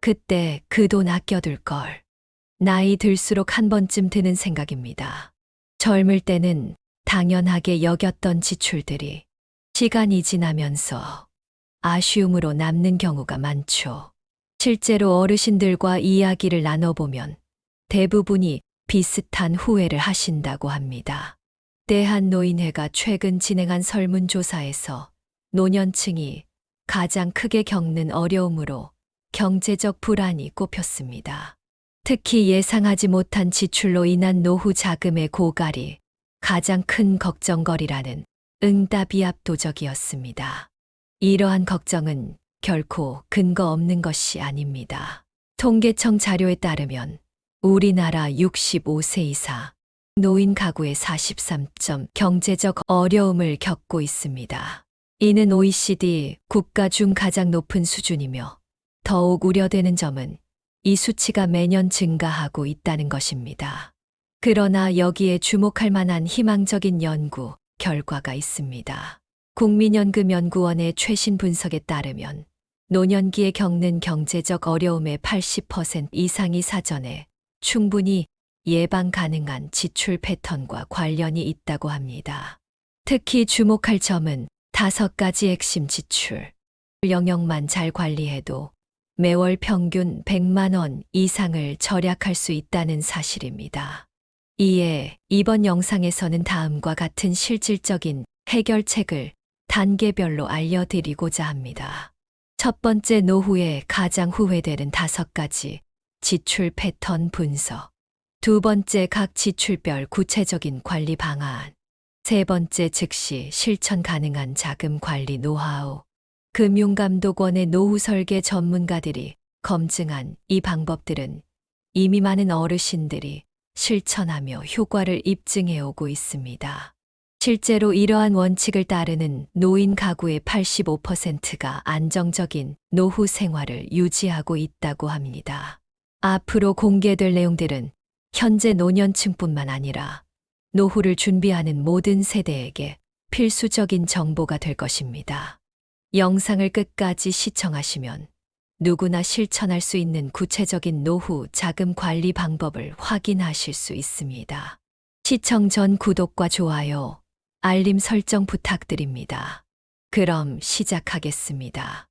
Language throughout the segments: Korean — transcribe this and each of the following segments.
그때 그 돈 아껴둘 걸. 나이 들수록 한 번쯤 드는 생각입니다. 젊을 때는 당연하게 여겼던 지출들이 시간이 지나면서 아쉬움으로 남는 경우가 많죠. 실제로 어르신들과 이야기를 나눠보면 대부분이 비슷한 후회를 하신다고 합니다. 대한노인회가 최근 진행한 설문조사에서 노년층이 가장 크게 겪는 어려움으로 경제적 불안이 꼽혔습니다. 특히 예상하지 못한 지출로 인한 노후 자금의 고갈이 가장 큰 걱정거리라는 응답이 압도적이었습니다. 이러한 걱정은 결코 근거 없는 것이 아닙니다. 통계청 자료에 따르면 우리나라 65세 이상 노인 가구의 43점 경제적 어려움을 겪고 있습니다. 이는 OECD 국가 중 가장 높은 수준이며 더욱 우려되는 점은 이 수치가 매년 증가하고 있다는 것입니다. 그러나 여기에 주목할 만한 희망적인 연구 결과가 있습니다. 국민연금연구원의 최신 분석에 따르면 노년기에 겪는 경제적 어려움의 80% 이상이 사전에 충분히 예방 가능한 지출 패턴과 관련이 있다고 합니다. 특히 주목할 점은 5가지 핵심 지출 영역만 잘 관리해도 매월 평균 100만 원 이상을 절약할 수 있다는 사실입니다. 이에 이번 영상에서는 다음과 같은 실질적인 해결책을 단계별로 알려드리고자 합니다. 첫 번째, 노후에 가장 후회되는 5가지 지출 패턴 분석. 두 번째, 각 지출별 구체적인 관리 방안. 세 번째, 즉시 실천 가능한 자금 관리 노하우. 금융감독원의 노후 설계 전문가들이 검증한 이 방법들은 이미 많은 어르신들이 실천하며 효과를 입증해 오고 있습니다. 실제로 이러한 원칙을 따르는 노인 가구의 85%가 안정적인 노후 생활을 유지하고 있다고 합니다. 앞으로 공개될 내용들은 현재 노년층뿐만 아니라 노후를 준비하는 모든 세대에게 필수적인 정보가 될 것입니다. 영상을 끝까지 시청하시면 누구나 실천할 수 있는 구체적인 노후 자금 관리 방법을 확인하실 수 있습니다. 시청 전 구독과 좋아요, 알림 설정 부탁드립니다. 그럼 시작하겠습니다.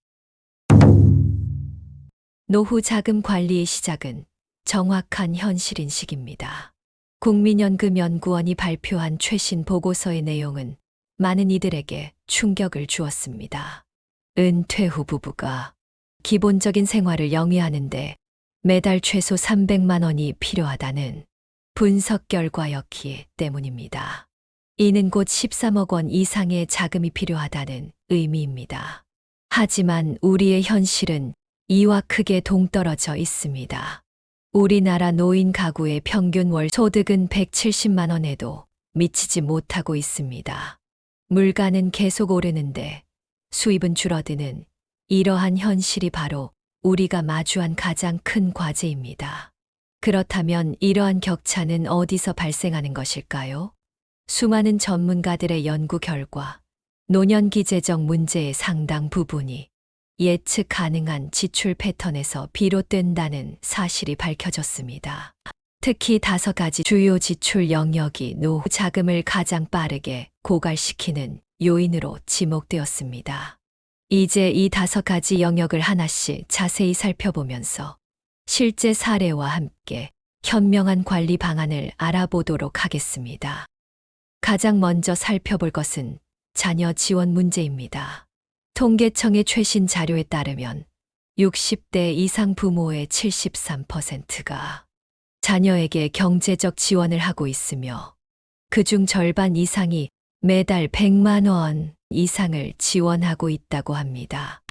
노후 자금 관리의 시작은 정확한 현실인식입니다. 국민연금연구원이 발표한 최신 보고서의 내용은 많은 이들에게 충격을 주었습니다. 은퇴 후 부부가 기본적인 생활을 영위하는데 매달 최소 300만 원이 필요하다는 분석 결과였기 때문입니다. 이는 곧 13억 원 이상의 자금이 필요하다는 의미입니다. 하지만 우리의 현실은 이와 크게 동떨어져 있습니다. 우리나라 노인 가구의 평균 월 소득은 170만 원에도 미치지 못하고 있습니다. 물가는 계속 오르는데 수입은 줄어드는 이러한 현실이 바로 우리가 마주한 가장 큰 과제입니다. 그렇다면 이러한 격차는 어디서 발생하는 것일까요? 수많은 전문가들의 연구 결과 노년기 재정 문제의 상당 부분이 예측 가능한 지출 패턴에서 비롯된다는 사실이 밝혀졌습니다. 특히 5가지 주요 지출 영역이 노후 자금을 가장 빠르게 고갈시키는 요인으로 지목되었습니다. 이제 이 5가지 영역을 하나씩 자세히 살펴보면서 실제 사례와 함께 현명한 관리 방안을 알아보도록 하겠습니다. 가장 먼저 살펴볼 것은 자녀 지원 문제입니다. 통계청의 최신 자료에 따르면 60대 이상 부모의 73%가 자녀에게 경제적 지원을 하고 있으며 그중 절반 이상이 매달 100만 원 이상을 지원하고 있다고 합니다.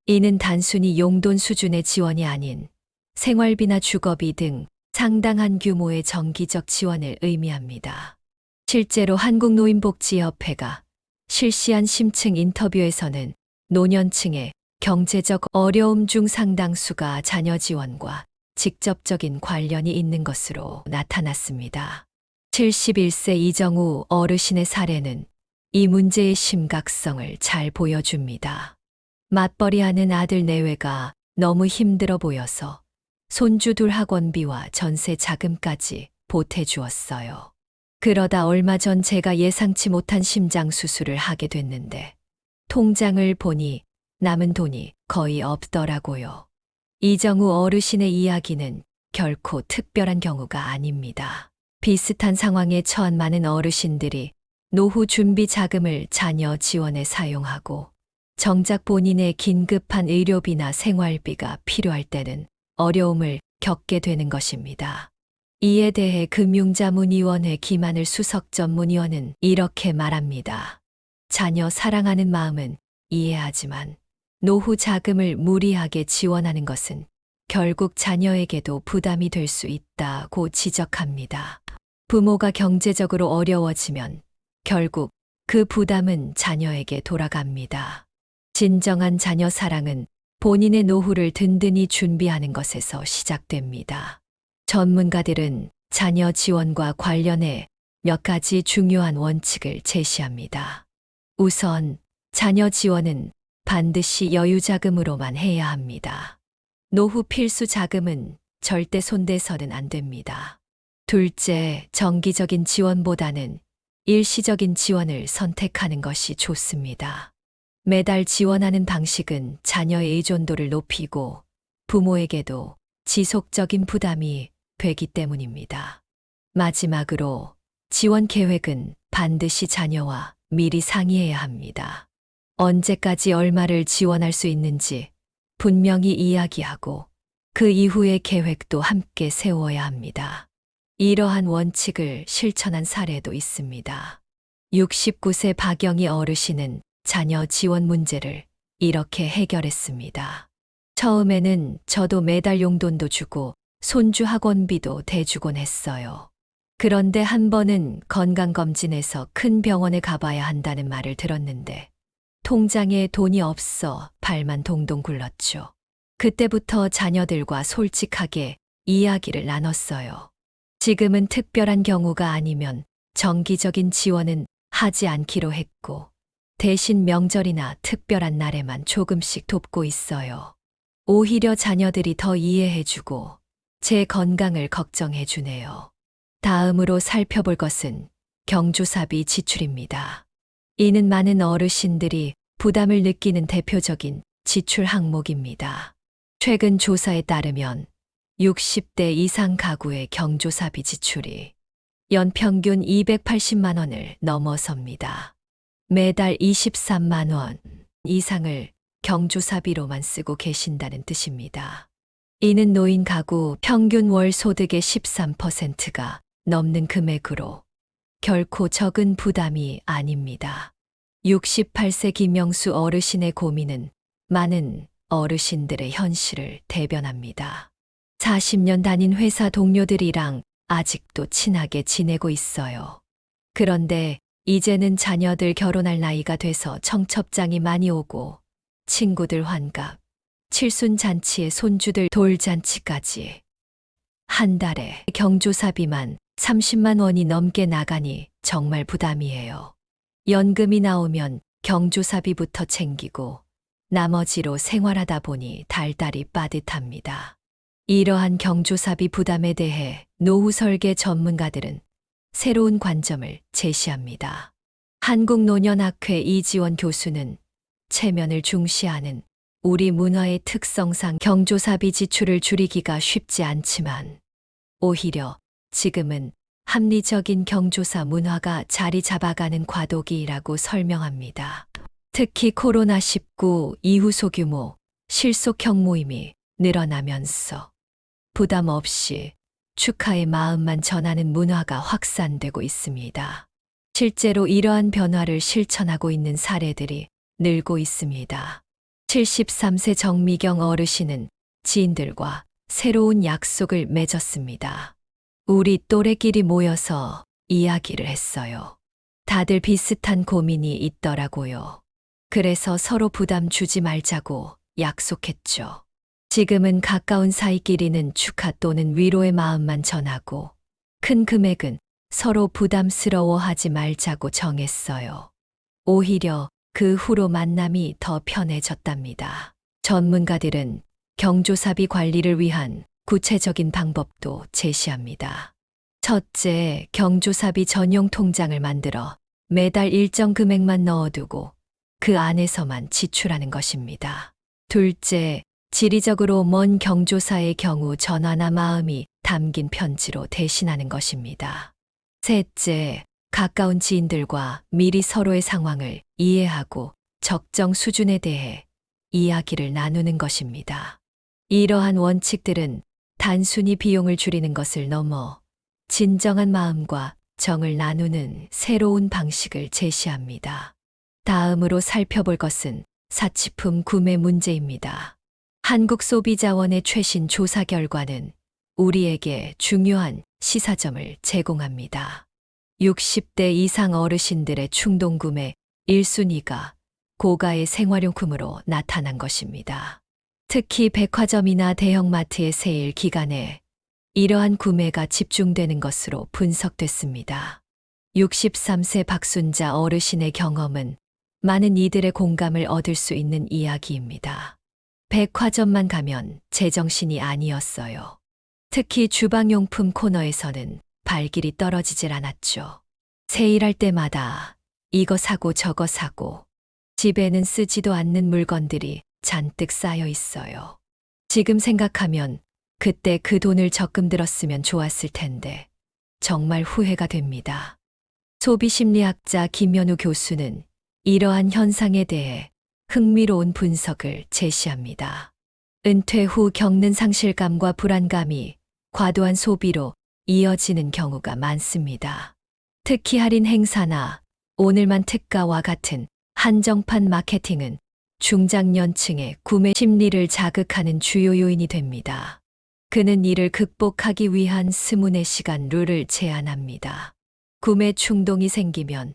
이는 단순히 용돈 수준의 지원이 아닌 생활비나 주거비 등 상당한 규모의 정기적 지원을 의미합니다. 실제로 한국노인복지협회가 실시한 심층 인터뷰에서는 노년층의 경제적 어려움 중 상당수가 자녀 지원과 직접적인 관련이 있는 것으로 나타났습니다. 71세 이정우 어르신의 사례는 이 문제의 심각성을 잘 보여줍니다. 맞벌이하는 아들 내외가 너무 힘들어 보여서 손주 둘 학원비와 전세 자금까지 보태주었어요. 그러다 얼마 전 제가 예상치 못한 심장 수술을 하게 됐는데 통장을 보니 남은 돈이 거의 없더라고요. 이정우 어르신의 이야기는 결코 특별한 경우가 아닙니다. 비슷한 상황에 처한 많은 어르신들이 노후 준비 자금을 자녀 지원에 사용하고 정작 본인의 긴급한 의료비나 생활비가 필요할 때는 어려움을 겪게 되는 것입니다. 이에 대해 금융자문위원회 김하늘 수석 전문위원은 이렇게 말합니다. 자녀 사랑하는 마음은 이해하지만 노후 자금을 무리하게 지원하는 것은 결국 자녀에게도 부담이 될 수 있다고 지적합니다. 부모가 경제적으로 어려워지면 결국 그 부담은 자녀에게 돌아갑니다. 진정한 자녀 사랑은 본인의 노후를 든든히 준비하는 것에서 시작됩니다. 전문가들은 자녀 지원과 관련해 몇 가지 중요한 원칙을 제시합니다. 우선, 자녀 지원은 반드시 여유자금으로만 해야 합니다. 노후 필수 자금은 절대 손대서는 안 됩니다. 둘째, 정기적인 지원보다는 일시적인 지원을 선택하는 것이 좋습니다. 매달 지원하는 방식은 자녀의 의존도를 높이고 부모에게도 지속적인 부담이 되기 때문입니다. 마지막으로, 지원 계획은 반드시 자녀와 미리 상의해야 합니다. 언제까지 얼마를 지원할 수 있는지 분명히 이야기하고 그 이후의 계획도 함께 세워야 합니다. 이러한 원칙을 실천한 사례도 있습니다. 69세 박영희 어르신은 자녀 지원 문제를 이렇게 해결했습니다. 처음에는 저도 매달 용돈도 주고 손주 학원비도 대주곤 했어요. 그런데 한 번은 건강검진에서 큰 병원에 가봐야 한다는 말을 들었는데 통장에 돈이 없어 발만 동동 굴렀죠. 그때부터 자녀들과 솔직하게 이야기를 나눴어요. 지금은 특별한 경우가 아니면 정기적인 지원은 하지 않기로 했고 대신 명절이나 특별한 날에만 조금씩 돕고 있어요. 오히려 자녀들이 더 이해해주고 제 건강을 걱정해주네요. 다음으로 살펴볼 것은 경조사비 지출입니다. 이는 많은 어르신들이 부담을 느끼는 대표적인 지출 항목입니다. 최근 조사에 따르면 60대 이상 가구의 경조사비 지출이 연평균 280만 원을 넘어섭니다. 매달 23만 원 이상을 경조사비로만 쓰고 계신다는 뜻입니다. 이는 노인 가구 평균 월 소득의 13%가 넘는 금액으로 결코 적은 부담이 아닙니다. 68세 김명수 어르신의 고민은 많은 어르신들의 현실을 대변합니다. 40년 다닌 회사 동료들이랑 아직도 친하게 지내고 있어요. 그런데 이제는 자녀들 결혼할 나이가 돼서 청첩장이 많이 오고 친구들 환갑, 칠순잔치에 손주들 돌잔치까지 한 달에 경조사비만 30만 원이 넘게 나가니 정말 부담이에요. 연금이 나오면 경조사비부터 챙기고 나머지로 생활하다 보니 달달이 빠듯합니다. 이러한 경조사비 부담에 대해 노후 설계 전문가들은 새로운 관점을 제시합니다. 한국노년학회 이지원 교수는 체면을 중시하는 우리 문화의 특성상 경조사비 지출을 줄이기가 쉽지 않지만 오히려 지금은 합리적인 경조사 문화가 자리 잡아가는 과도기라고 설명합니다. 특히 코로나19 이후 소규모 실속형 모임이 늘어나면서 부담 없이 축하의 마음만 전하는 문화가 확산되고 있습니다. 실제로 이러한 변화를 실천하고 있는 사례들이 늘고 있습니다. 73세 정미경 어르신은 지인들과 새로운 약속을 맺었습니다. 우리 또래끼리 모여서 이야기를 했어요. 다들 비슷한 고민이 있더라고요. 그래서 서로 부담 주지 말자고 약속했죠. 지금은 가까운 사이끼리는 축하 또는 위로의 마음만 전하고 큰 금액은 서로 부담스러워하지 말자고 정했어요. 오히려 그 후로 만남이 더 편해졌답니다. 전문가들은 경조사비 관리를 위한 구체적인 방법도 제시합니다. 첫째, 경조사비 전용 통장을 만들어 매달 일정 금액만 넣어두고 그 안에서만 지출하는 것입니다. 둘째, 지리적으로 먼 경조사의 경우 전화나 마음이 담긴 편지로 대신하는 것입니다. 셋째, 가까운 지인들과 미리 서로의 상황을 이해하고 적정 수준에 대해 이야기를 나누는 것입니다. 이러한 원칙들은 단순히 비용을 줄이는 것을 넘어 진정한 마음과 정을 나누는 새로운 방식을 제시합니다. 다음으로 살펴볼 것은 사치품 구매 문제입니다. 한국소비자원의 최신 조사 결과는 우리에게 중요한 시사점을 제공합니다. 60대 이상 어르신들의 충동구매 1순위가 고가의 생활용품으로 나타난 것입니다. 특히 백화점이나 대형마트의 세일 기간에 이러한 구매가 집중되는 것으로 분석됐습니다. 63세 박순자 어르신의 경험은 많은 이들의 공감을 얻을 수 있는 이야기입니다. 백화점만 가면 제정신이 아니었어요. 특히 주방용품 코너에서는 발길이 떨어지질 않았죠. 세일할 때마다 이거 사고 저거 사고 집에는 쓰지도 않는 물건들이 잔뜩 쌓여 있어요. 지금 생각하면 그때 그 돈을 적금 들었으면 좋았을 텐데 정말 후회가 됩니다. 소비심리학자 김현우 교수는 이러한 현상에 대해 흥미로운 분석을 제시합니다. 은퇴 후 겪는 상실감과 불안감이 과도한 소비로 이어지는 경우가 많습니다. 특히 할인 행사나 오늘만 특가와 같은 한정판 마케팅은 중장년층의 구매 심리를 자극하는 주요 요인이 됩니다. 그는 이를 극복하기 위한 24시간 룰을 제안합니다. 구매 충동이 생기면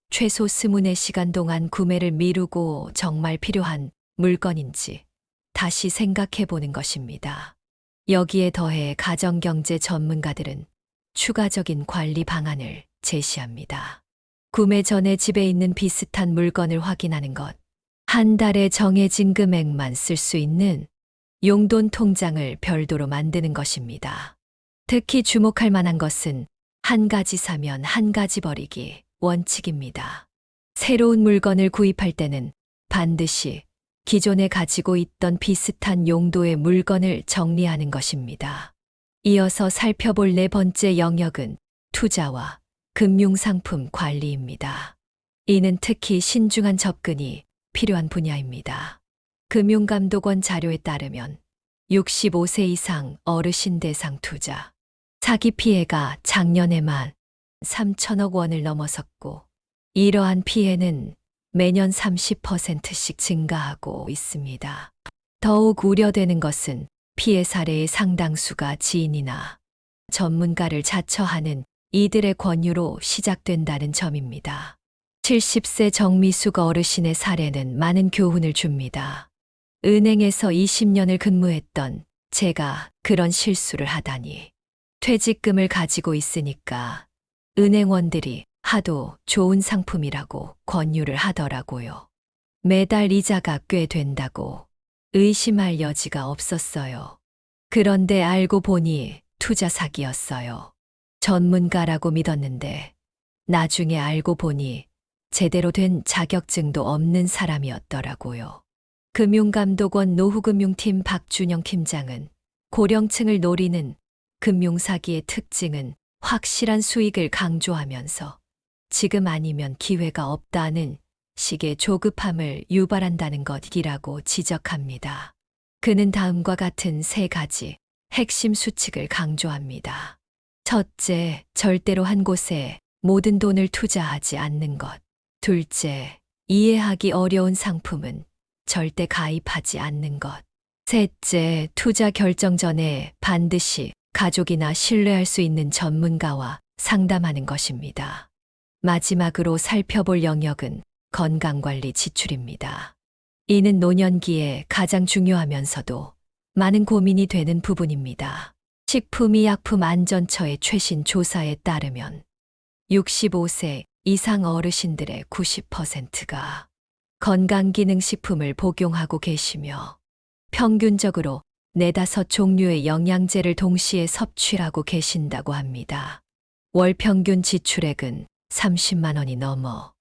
최소 24시간 동안 구매를 미루고 정말 필요한 물건인지 다시 생각해 보는 것입니다. 여기에 더해 가정경제 전문가들은 추가적인 관리 방안을 제시합니다. 구매 전에 집에 있는 비슷한 물건을 확인하는 것, 한 달에 정해진 금액만 쓸 수 있는 용돈 통장을 별도로 만드는 것입니다. 특히 주목할 만한 것은 한 가지 사면 한 가지 버리기 원칙입니다. 새로운 물건을 구입할 때는 반드시 기존에 가지고 있던 비슷한 용도의 물건을 정리하는 것입니다. 이어서 살펴볼 네 번째 영역은 투자와 금융상품 관리입니다. 이는 특히 신중한 접근이 필요한 분야입니다. 금융감독원 자료에 따르면 65세 이상 어르신 대상 투자, 사기 피해가 작년에만 3천억 원을 넘어섰고 이러한 피해는 매년 30%씩 증가하고 있습니다. 더욱 우려되는 것은 피해 사례의 상당수가 지인이나 전문가를 자처하는 이들의 권유로 시작된다는 점입니다. 70세 정미숙 어르신의 사례는 많은 교훈을 줍니다. 은행에서 20년을 근무했던 제가 그런 실수를 하다니. 퇴직금을 가지고 있으니까 은행원들이 하도 좋은 상품이라고 권유를 하더라고요. 매달 이자가 꽤 된다고 의심할 여지가 없었어요. 그런데 알고 보니 투자 사기였어요. 전문가라고 믿었는데 나중에 알고 보니 제대로 된 자격증도 없는 사람이었더라고요. 금융감독원 노후금융팀 박준영 팀장은 고령층을 노리는 금융사기의 특징은 확실한 수익을 강조하면서 지금 아니면 기회가 없다는 식의 조급함을 유발한다는 것이라고 지적합니다. 그는 다음과 같은 세 가지 핵심 수칙을 강조합니다. 첫째, 절대로 한 곳에 모든 돈을 투자하지 않는 것. 둘째, 이해하기 어려운 상품은 절대 가입하지 않는 것. 셋째, 투자 결정 전에 반드시 가족이나 신뢰할 수 있는 전문가와 상담하는 것입니다. 마지막으로 살펴볼 영역은 건강관리 지출입니다. 이는 노년기에 가장 중요하면서도 많은 고민이 되는 부분입니다. 식품의약품안전처의 최신 조사에 따르면 65세 이상 어르신들의 90%가 건강기능식품을 복용하고 계시며 평균적으로 4~5 종류의 영양제를 동시에 섭취하고 계신다고 합니다. 월 평균 지출액은 30만 원이 넘어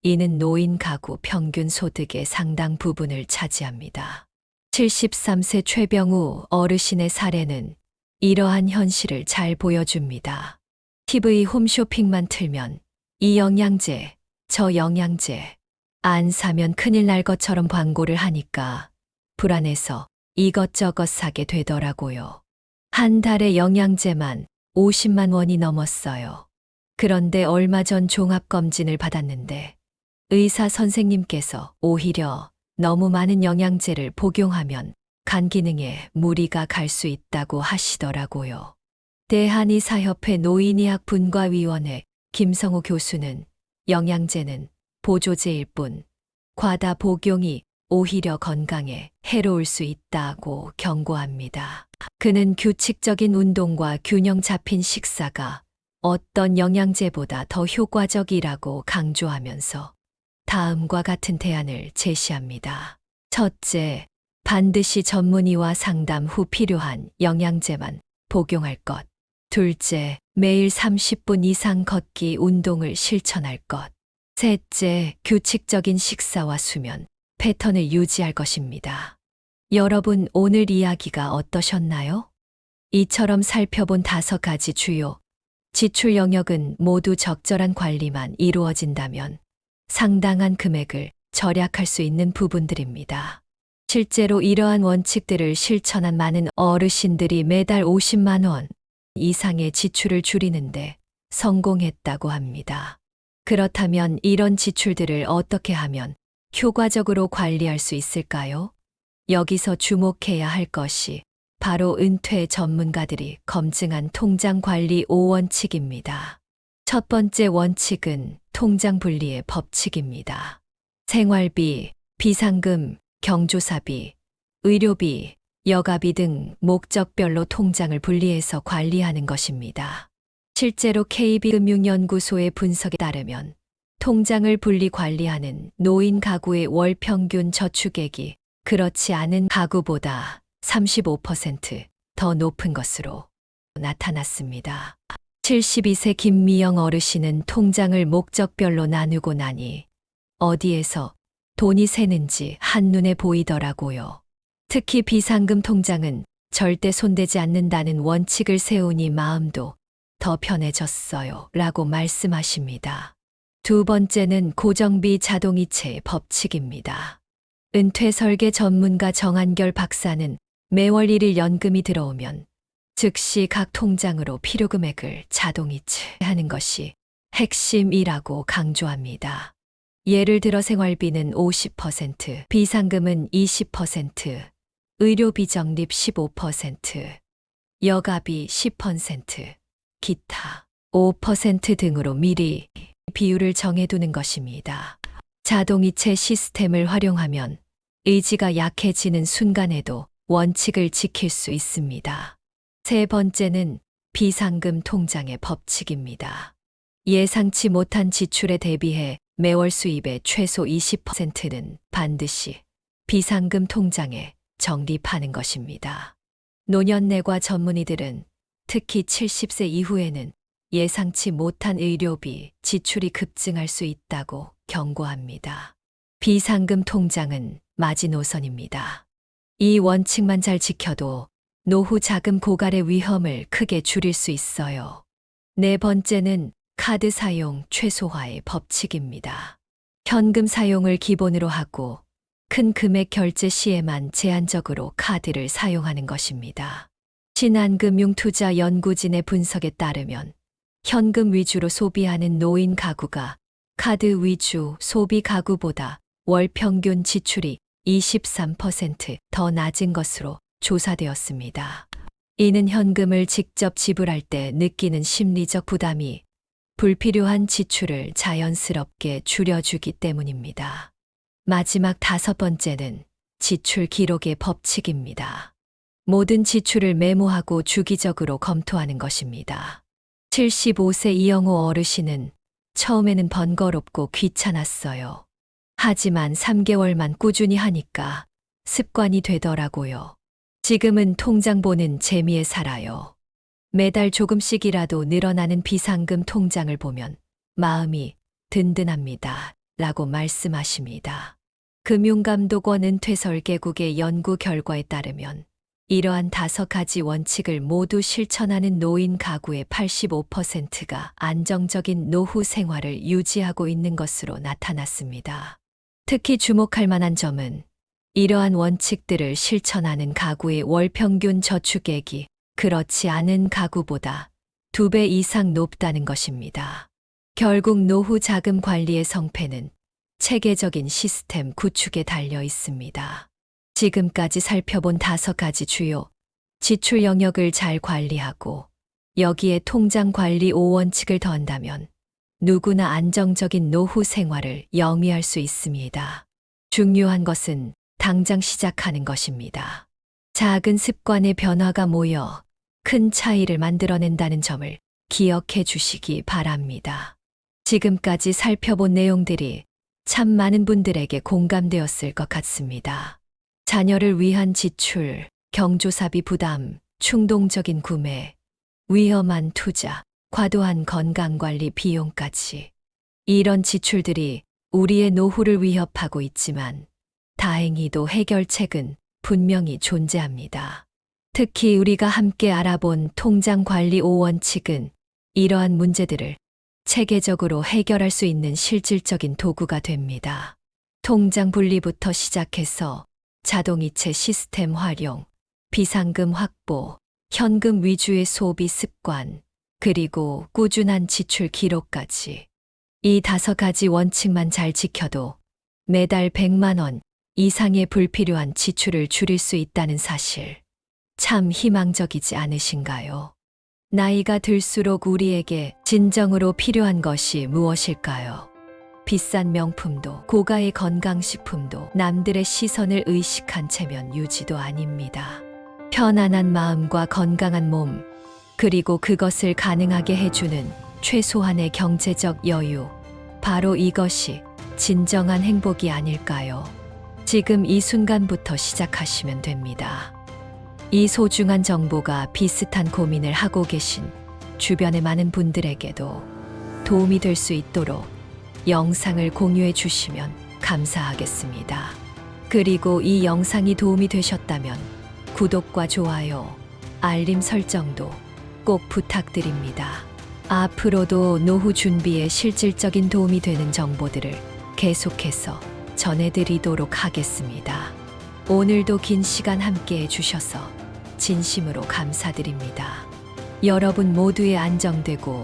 이는 노인 가구 평균 소득의 상당 부분을 차지합니다. 73세 최병우 어르신의 사례는 이러한 현실을 잘 보여줍니다. TV 홈쇼핑만 틀면 이 영양제, 저 영양제, 안 사면 큰일 날 것처럼 광고를 하니까 불안해서 이것저것 사게 되더라고요. 한 달에 영양제만 50만 원이 넘었어요. 그런데 얼마 전 종합검진을 받았는데 의사 선생님께서 오히려 너무 많은 영양제를 복용하면 간 기능에 무리가 갈 수 있다고 하시더라고요. 대한의사협회 노인의학 분과위원회 김성우 교수는 영양제는 보조제일 뿐 과다 복용이 오히려 건강에 해로울 수 있다고 경고합니다. 그는 규칙적인 운동과 균형 잡힌 식사가 어떤 영양제보다 더 효과적이라고 강조하면서 다음과 같은 대안을 제시합니다. 첫째, 반드시 전문의와 상담 후 필요한 영양제만 복용할 것. 둘째, 매일 30분 이상 걷기 운동을 실천할 것. 셋째, 규칙적인 식사와 수면 패턴을 유지할 것입니다. 여러분, 오늘 이야기가 어떠셨나요? 이처럼 살펴본 5가지 주요 지출 영역은 모두 적절한 관리만 이루어진다면 상당한 금액을 절약할 수 있는 부분들입니다. 실제로 이러한 원칙들을 실천한 많은 어르신들이 매달 50만 원 이상의 지출을 줄이는데 성공했다고 합니다. 그렇다면 이런 지출들을 어떻게 하면 효과적으로 관리할 수 있을까요? 여기서 주목해야 할 것이 바로 은퇴 전문가들이 검증한 통장 관리 5원칙입니다. 첫 번째 원칙은 통장 분리의 법칙입니다. 생활비, 비상금, 경조사비, 의료비, 여가비 등 목적별로 통장을 분리해서 관리하는 것입니다. 실제로 KB금융연구소의 분석에 따르면 통장을 분리 관리하는 노인 가구의 월 평균 저축액이 그렇지 않은 가구보다 35%더 높은 것으로 나타났습니다. 72세 김미영 어르신은 통장을 목적별로 나누고 나니 어디에서 돈이 새는지 한눈에 보이더라고요. 특히 비상금 통장은 절대 손대지 않는다는 원칙을 세우니 마음도 더 편해졌어요. 라고 말씀하십니다. 두 번째는 고정비 자동이체의 법칙입니다. 은퇴 설계 전문가 정한결 박사는 매월 1일 연금이 들어오면 즉시 각 통장으로 필요 금액을 자동이체하는 것이 핵심이라고 강조합니다. 예를 들어 생활비는 50%, 비상금은 20%, 의료비 적립 15%, 여가비 10%, 기타 5% 등으로 미리 비율을 정해두는 것입니다. 자동이체 시스템을 활용하면 의지가 약해지는 순간에도 원칙을 지킬 수 있습니다. 세 번째는 비상금 통장의 법칙입니다. 예상치 못한 지출에 대비해 매월 수입의 최소 20%는 반드시 비상금 통장에 적립하는 것입니다. 노년내과 전문의들은 특히 70세 이후에는 예상치 못한 의료비 지출이 급증할 수 있다고 경고합니다. 비상금 통장은 마지노선입니다. 이 원칙만 잘 지켜도 노후 자금 고갈의 위험을 크게 줄일 수 있어요. 네 번째는 카드 사용 최소화의 법칙입니다. 현금 사용을 기본으로 하고 큰 금액 결제 시에만 제한적으로 카드를 사용하는 것입니다. 신한금융투자연구진의 분석에 따르면 현금 위주로 소비하는 노인 가구가 카드 위주 소비 가구보다 월 평균 지출이 23% 낮은 것으로 조사되었습니다. 이는 현금을 직접 지불할 때 느끼는 심리적 부담이 불필요한 지출을 자연스럽게 줄여주기 때문입니다. 마지막 5번째는 지출 기록의 법칙입니다. 모든 지출을 메모하고 주기적으로 검토하는 것입니다. 75세 이영호 어르신은 처음에는 번거롭고 귀찮았어요. 하지만 3개월만 꾸준히 하니까 습관이 되더라고요. 지금은 통장 보는 재미에 살아요. 매달 조금씩이라도 늘어나는 비상금 통장을 보면 마음이 든든합니다. 라고 말씀하십니다. 금융감독원 은퇴설계국의 연구 결과에 따르면 이러한 5가지 원칙을 모두 실천하는 노인 가구의 85%가 안정적인 노후 생활을 유지하고 있는 것으로 나타났습니다. 특히 주목할 만한 점은 이러한 원칙들을 실천하는 가구의 월 평균 저축액이 그렇지 않은 가구보다 2배 이상 높다는 것입니다. 결국 노후 자금 관리의 성패는 체계적인 시스템 구축에 달려 있습니다. 지금까지 살펴본 5가지 주요 지출 영역을 잘 관리하고 여기에 통장 관리 5원칙을 더한다면 누구나 안정적인 노후 생활을 영위할 수 있습니다. 중요한 것은 당장 시작하는 것입니다. 작은 습관의 변화가 모여 큰 차이를 만들어낸다는 점을 기억해 주시기 바랍니다. 지금까지 살펴본 내용들이 참 많은 분들에게 공감되었을 것 같습니다. 자녀를 위한 지출, 경조사비 부담, 충동적인 구매, 위험한 투자, 과도한 건강관리 비용까지. 이런 지출들이 우리의 노후를 위협하고 있지만 다행히도 해결책은 분명히 존재합니다. 특히 우리가 함께 알아본 통장 관리 5원칙은 이러한 문제들을 체계적으로 해결할 수 있는 실질적인 도구가 됩니다. 통장 분리부터 시작해서 자동이체 시스템 활용, 비상금 확보, 현금 위주의 소비 습관, 그리고 꾸준한 지출 기록까지. 이 5가지 원칙만 잘 지켜도 매달 100만 원 이상의 불필요한 지출을 줄일 수 있다는 사실. 참 희망적이지 않으신가요? 나이가 들수록 우리에게 진정으로 필요한 것이 무엇일까요? 비싼 명품도 고가의 건강식품도 남들의 시선을 의식한 체면 유지도 아닙니다. 편안한 마음과 건강한 몸, 그리고 그것을 가능하게 해주는 최소한의 경제적 여유. 바로 이것이 진정한 행복이 아닐까요? 지금 이 순간부터 시작하시면 됩니다. 이 소중한 정보가 비슷한 고민을 하고 계신 주변의 많은 분들에게도 도움이 될 수 있도록 영상을 공유해 주시면 감사하겠습니다. 그리고 이 영상이 도움이 되셨다면 구독과 좋아요, 알림 설정도 꼭 부탁드립니다. 앞으로도 노후 준비에 실질적인 도움이 되는 정보들을 계속해서 전해드리도록 하겠습니다. 오늘도 긴 시간 함께 해주셔서 진심으로 감사드립니다. 여러분 모두의 안정되고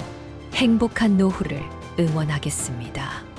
행복한 노후를 응원하겠습니다.